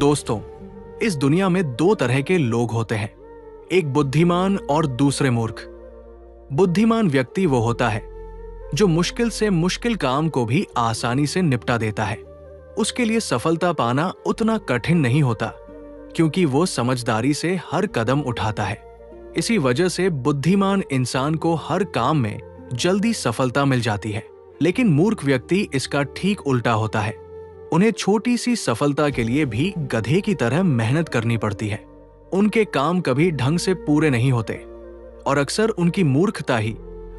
दोस्तों, इस दुनिया में दो तरह के लोग होते हैं, एक बुद्धिमान और दूसरे मूर्ख। बुद्धिमान व्यक्ति वो होता है जो मुश्किल से मुश्किल काम को भी आसानी से निपटा देता है। उसके लिए सफलता पाना उतना कठिन नहीं होता, क्योंकि वो समझदारी से हर कदम उठाता है। इसी वजह से बुद्धिमान इंसान को हर काम में जल्दी सफलता मिल जाती है। लेकिन मूर्ख व्यक्ति इसका ठीक उल्टा होता है। उन्हें छोटी सी सफलता के लिए भी गधे की तरह मेहनत करनी पड़ती है। उनके काम कभी ढंग से पूरे नहीं होते और अक्सर उनकी मूर्खता ही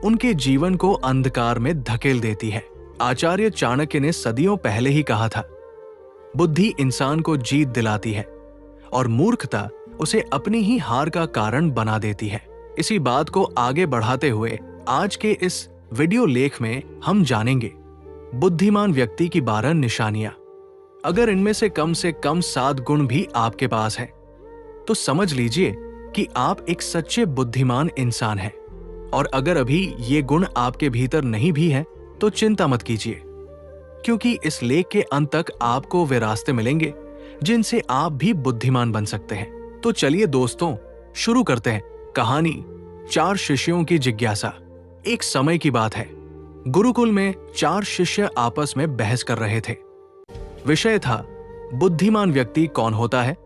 उनके जीवन को अंधकार में धकेल देती है। आचार्य चाणक्य ने सदियों पहले ही कहा था, बुद्धि इंसान को जीत दिलाती है और मूर्खता उसे अपनी ही हार का कारण बना देती है। इसी बात को आगे बढ़ाते हुए आज के इस वीडियो लेख में हम जानेंगे बुद्धिमान व्यक्ति की 12 निशानियां। अगर इनमें से कम 7 गुण भी आपके पास है तो समझ लीजिए कि आप एक सच्चे बुद्धिमान इंसान हैं। और अगर अभी ये गुण आपके भीतर नहीं भी है तो चिंता मत कीजिए, क्योंकि इस लेख के अंत तक आपको वे रास्ते मिलेंगे जिनसे आप भी बुद्धिमान बन सकते हैं। तो चलिए दोस्तों, शुरू करते हैं। कहानी 4 शिष्यों की जिज्ञासा। एक समय की बात है, गुरुकुल में 4 शिष्य आपस में बहस कर रहे थे। विषय था, बुद्धिमान व्यक्ति कौन होता है,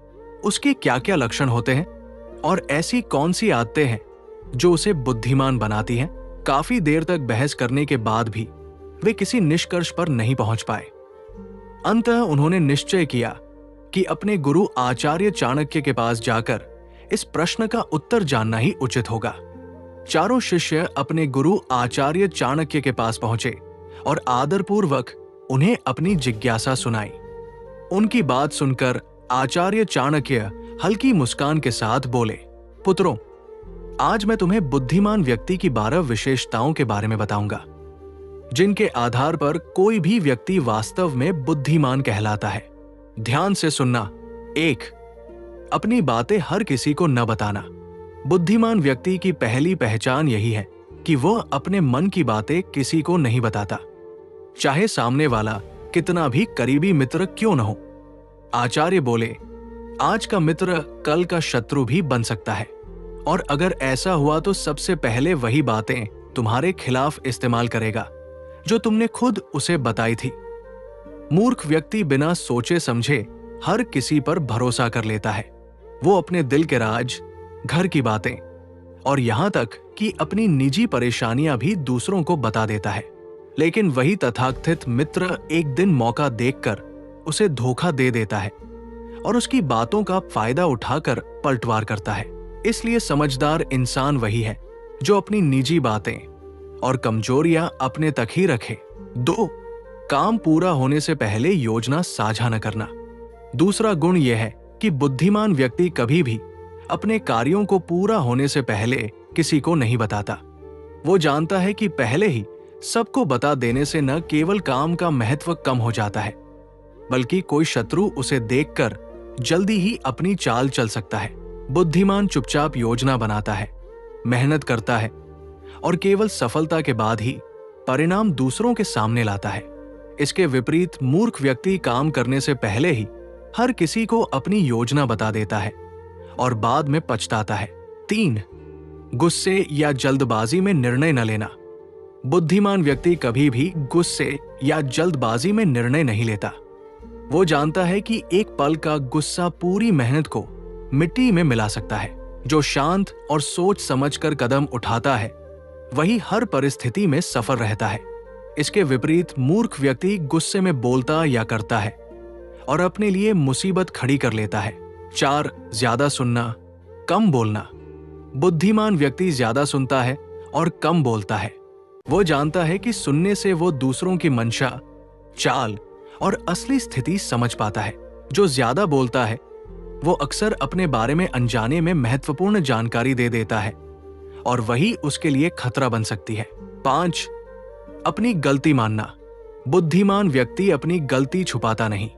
उसके क्या क्या लक्षण होते हैं और ऐसी कौन सी आदतें हैं जो उसे बुद्धिमान बनाती हैं। काफी देर तक बहस करने के बाद भी वे किसी निष्कर्ष पर नहीं पहुंच पाए। अंततः उन्होंने निश्चय किया कि अपने गुरु आचार्य चाणक्य के पास जाकर इस प्रश्न का उत्तर जानना ही उचित होगा। चारों शिष्य अपने गुरु आचार्य चाणक्य के पास पहुंचे और आदरपूर्वक उन्हें अपनी जिज्ञासा सुनाई। उनकी बात सुनकर आचार्य चाणक्य हल्की मुस्कान के साथ बोले, पुत्रों, आज मैं तुम्हें बुद्धिमान व्यक्ति की 12 विशेषताओं के बारे में बताऊंगा, जिनके आधार पर कोई भी व्यक्ति वास्तव में बुद्धिमान कहलाता है। ध्यान से सुनना। 1. अपनी बातें हर किसी को न बताना। बुद्धिमान व्यक्ति की पहली पहचान यही है कि वह अपने मन की बातें किसी को नहीं बताता, चाहे सामने वाला कितना भी करीबी मित्र क्यों न हो। आचार्य बोले, आज का मित्र कल का शत्रु भी बन सकता है, और अगर ऐसा हुआ तो सबसे पहले वही बातें तुम्हारे खिलाफ इस्तेमाल करेगा जो तुमने खुद उसे बताई थी। मूर्ख व्यक्ति बिना सोचे समझे हर किसी पर भरोसा कर लेता है। वो अपने दिल के राज, घर की बातें और यहां तक कि अपनी निजी परेशानियां भी दूसरों को बता देता है। लेकिन वही तथाकथित मित्र एक दिन मौका देखकर उसे धोखा दे देता है और उसकी बातों का फायदा उठाकर पलटवार करता है। इसलिए समझदार इंसान वही है जो अपनी निजी बातें और कमजोरियां अपने तक ही रखे। 2. काम पूरा होने से पहले योजना साझा न करना। दूसरा गुण यह है कि बुद्धिमान व्यक्ति कभी भी अपने कार्यों को पूरा होने से पहले किसी को नहीं बताता। वो जानता है कि पहले ही सबको बता देने से न केवल काम का महत्व कम हो जाता है, बल्कि कोई शत्रु उसे देखकर जल्दी ही अपनी चाल चल सकता है। बुद्धिमान चुपचाप योजना बनाता है, मेहनत करता है और केवल सफलता के बाद ही परिणाम दूसरों के सामने लाता है। इसके विपरीत मूर्ख व्यक्ति काम करने से पहले ही हर किसी को अपनी योजना बता देता है और बाद में पछताता है। 3. गुस्से या जल्दबाजी में निर्णय न लेना। बुद्धिमान व्यक्ति कभी भी गुस्से या जल्दबाजी में निर्णय नहीं लेता। वो जानता है कि एक पल का गुस्सा पूरी मेहनत को मिट्टी में मिला सकता है। जो शांत और सोच समझकर कदम उठाता है वही हर परिस्थिति में सफल रहता है। इसके विपरीत मूर्ख व्यक्ति गुस्से में बोलता या करता है और अपने लिए मुसीबत खड़ी कर लेता है। 4. ज्यादा सुनना, कम बोलना। बुद्धिमान व्यक्ति ज्यादा सुनता है और कम बोलता है। वो जानता है कि सुनने से वो दूसरों की मंशा, चाल और असली स्थिति समझ पाता है। जो ज्यादा बोलता है वो अक्सर अपने बारे में अनजाने में महत्वपूर्ण जानकारी दे देता है और वही उसके लिए खतरा बन सकती है। 5. अपनी गलती मानना। बुद्धिमान व्यक्ति अपनी गलती छुपाता नहीं,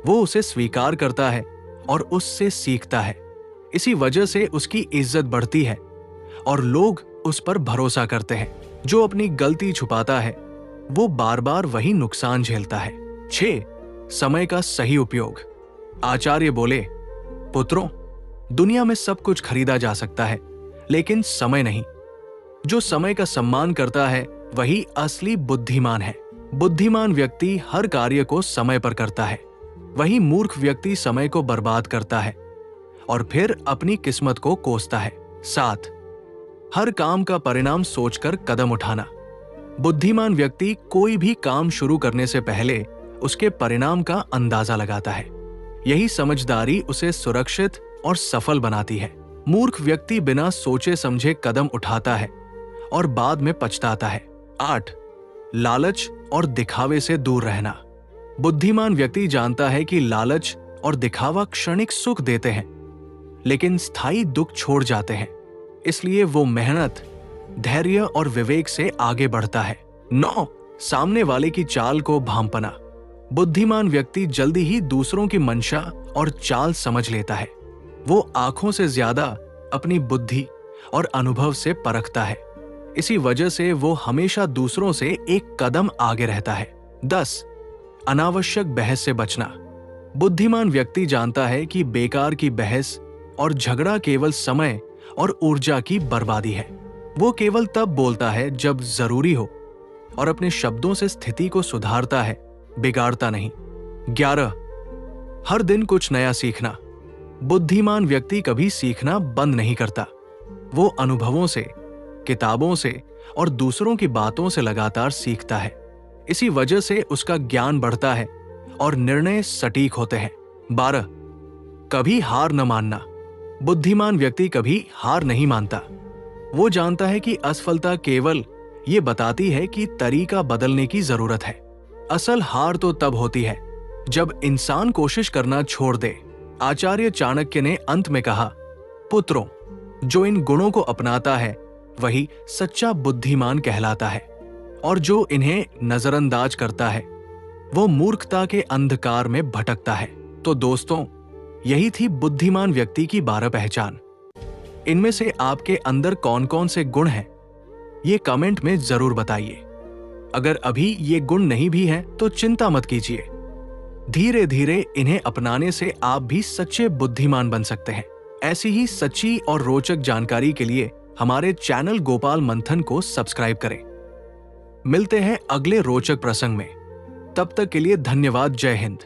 वो उसे स्वीकार करता है और उससे सीखता है। इसी वजह से उसकी इज्जत बढ़ती है और लोग उस पर भरोसा करते हैं। जो अपनी गलती छुपाता है वो बार बार वही नुकसान झेलता है। 6. समय का सही उपयोग। आचार्य बोले, पुत्रों, दुनिया में सब कुछ खरीदा जा सकता है, लेकिन समय नहीं। जो समय का सम्मान करता है वही असली बुद्धिमान है। बुद्धिमान व्यक्ति हर कार्य को समय पर करता है, वही मूर्ख व्यक्ति समय को बर्बाद करता है और फिर अपनी किस्मत को कोसता है। 7, हर काम का परिणाम सोचकर कदम उठाना। बुद्धिमान व्यक्ति कोई भी काम शुरू करने से पहले उसके परिणाम का अंदाजा लगाता है। यही समझदारी उसे सुरक्षित और सफल बनाती है। मूर्ख व्यक्ति बिना सोचे समझे कदम उठाता है और बाद में पछताता है। 8, लालच और दिखावे से दूर रहना। बुद्धिमान व्यक्ति जानता है कि लालच और दिखावा क्षणिक सुख देते हैं, लेकिन स्थायी दुख छोड़ जाते हैं। इसलिए वो मेहनत, धैर्य और विवेक से आगे बढ़ता है। 9, सामने वाले की चाल को भांपना। बुद्धिमान व्यक्ति जल्दी ही दूसरों की मंशा और चाल समझ लेता है। वो आंखों से ज्यादा अपनी बुद्धि और अनुभव से परखता है। इसी वजह से वो हमेशा दूसरों से एक कदम आगे रहता है। 10, अनावश्यक बहस से बचना। बुद्धिमान व्यक्ति जानता है कि बेकार की बहस और झगड़ा केवल समय और ऊर्जा की बर्बादी है। वो केवल तब बोलता है जब जरूरी हो और अपने शब्दों से स्थिति को सुधारता है, बिगाड़ता नहीं। 11, हर दिन कुछ नया सीखना। बुद्धिमान व्यक्ति कभी सीखना बंद नहीं करता। वो अनुभवों से, किताबों से और दूसरों की बातों से लगातार सीखता है। इसी वजह से उसका ज्ञान बढ़ता है और निर्णय सटीक होते हैं। 12, कभी हार न मानना। बुद्धिमान व्यक्ति कभी हार नहीं मानता। वो जानता है कि असफलता केवल ये बताती है कि तरीका बदलने की जरूरत है। असल हार तो तब होती है जब इंसान कोशिश करना छोड़ दे। आचार्य चाणक्य ने अंत में कहा, पुत्रों, जो इन गुणों को अपनाता है वही सच्चा बुद्धिमान कहलाता है, और जो इन्हें नजरअंदाज करता है वो मूर्खता के अंधकार में भटकता है। तो दोस्तों, यही थी बुद्धिमान व्यक्ति की 12 पहचान। इनमें से आपके अंदर कौन कौन से गुण हैं, ये कमेंट में जरूर बताइए। अगर अभी ये गुण नहीं भी हैं तो चिंता मत कीजिए। धीरे धीरे इन्हें अपनाने से आप भी सच्चे बुद्धिमान बन सकते हैं। ऐसी ही सच्ची और रोचक जानकारी के लिए हमारे चैनल गोपाल मंथन को सब्सक्राइब करें। मिलते हैं अगले रोचक प्रसंग में। तब तक के लिए धन्यवाद। जय हिंद।